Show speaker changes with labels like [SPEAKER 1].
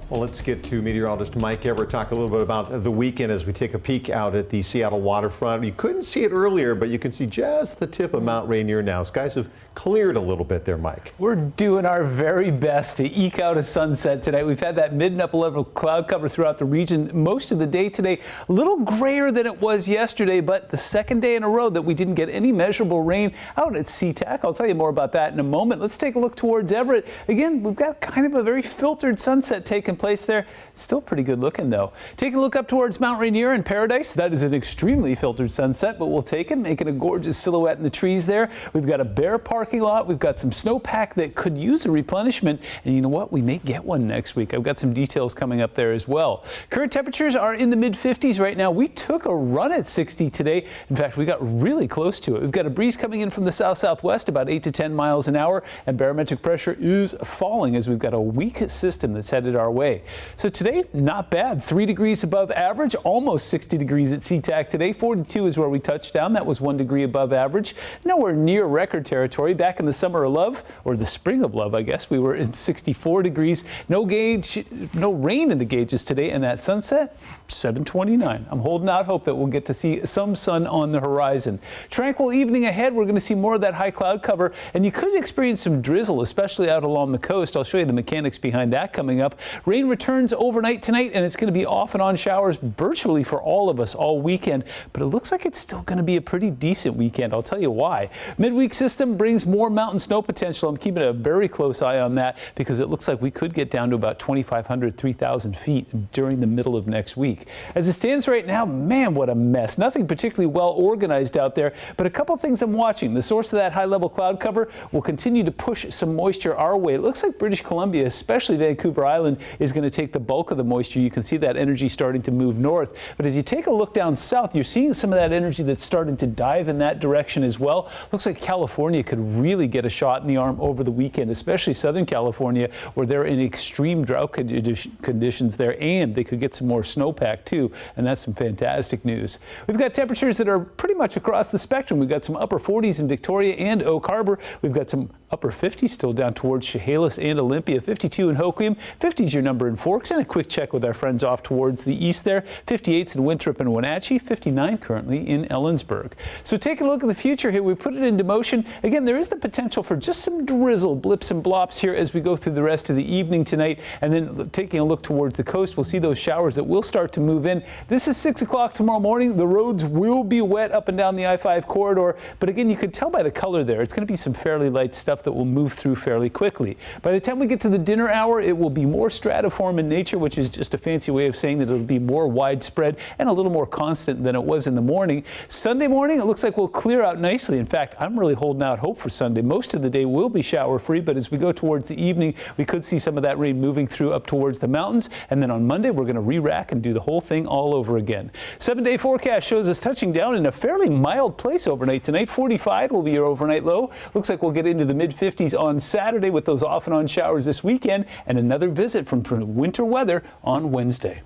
[SPEAKER 1] Well, let's get to meteorologist Mike Everett, talk a little bit about the weekend as we take a peek out at the Seattle waterfront. You couldn't see it earlier, but you can see just the tip of Mount Rainier now. Skies have cleared a little bit there, Mike.
[SPEAKER 2] We're doing our very best to eke out a sunset tonight. We've had that mid and upper level cloud cover throughout the region most of the day today. A little grayer than it was yesterday, but the second day in a row that we didn't get any measurable rain out at SeaTac. I'll tell you more about that in a moment. Let's take a look towards Everett. Again, we've got kind of a very filtered sunset taking place there. It's still pretty good looking though. Taking a look up towards Mount Rainier and Paradise. That is an extremely filtered sunset, but we'll take it, making a gorgeous silhouette in the trees there. We've got a bare parking lot. We've got some snowpack that could use a replenishment, and you know what? We may get one next week. I've got some details coming up there as well. Current temperatures are in the mid-50s right now. We took a run at 60 today. In fact, we got really close to it. We've got a breeze coming in from the south-southwest, about 8 to 10 miles an hour, and barometric pressure is falling as we've got a weak system that's headed our way. So today, not bad. 3 degrees above average, almost 60 degrees at SeaTac today. 42 is where we touched down. That was 1 degree above average. Nowhere near record territory. Back in the summer of love, or the spring of love, I guess, we were in 64 degrees. No rain in the gauges today, and that sunset, 7:29. I'm holding out hope that we'll get to see some sun on the horizon. Tranquil evening ahead. We're going to see more of that high cloud cover, and you could experience some drizzle, especially out along the coast. I'll show you the mechanics behind that coming up. Rain returns overnight tonight, and it's going to be off and on showers virtually for all of us all weekend, but it looks like it's still going to be a pretty decent weekend. I'll tell you why. Midweek system brings more mountain snow potential. I'm keeping a very close eye on that because it looks like we could get down to about 2,500, 3,000 feet during the middle of next week. As it stands right now, man, what a mess. Nothing particularly well organized out there, but a couple things I'm watching. The source of that high level cloud cover will continue to push some moisture our way. It looks like British Columbia, especially Vancouver Island, is going to take the bulk of the moisture. You can see that energy starting to move north. But as you take a look down south, you're seeing some of that energy that's starting to dive in that direction as well. Looks like California could really get a shot in the arm over the weekend, especially Southern California, where they're in extreme drought conditions there, and they could get some more snowpack too, and that's some fantastic news. We've got temperatures that are pretty much across the spectrum. We've got some upper 40s in Victoria and Oak Harbor. We've got some upper 50s still down towards Chehalis and Olympia. 52 in Hoquiam. 50 is your number in Forks. And a quick check with our friends off towards the east there. 58's in Winthrop and Wenatchee. 59 currently in Ellensburg. So take a look at the future here. We put it into motion. Again, there is the potential for just some drizzle, blips and blops here as we go through the rest of the evening tonight. And then taking a look towards the coast, we'll see those showers that will start to move in. This is 6 o'clock tomorrow morning. The roads will be wet up and down the I-5 corridor. But again, you can tell by the color there, it's going to be some fairly light stuff that will move through fairly quickly. By the time we get to the dinner hour, it will be more stratiform in nature, which is just a fancy way of saying that it'll be more widespread and a little more constant than it was in the morning. Sunday morning, it looks like we'll clear out nicely. In fact, I'm really holding out hope for Sunday. Most of the day will be shower free, but as we go towards the evening, we could see some of that rain moving through up towards the mountains. And then on Monday, we're going to re-rack and do the whole thing all over again. 7-day forecast shows us touching down in a fairly mild place overnight tonight. 45 will be your overnight low. Looks like we'll get into the mid-50s on Saturday with those off and on showers this weekend, and another visit from winter weather on Wednesday.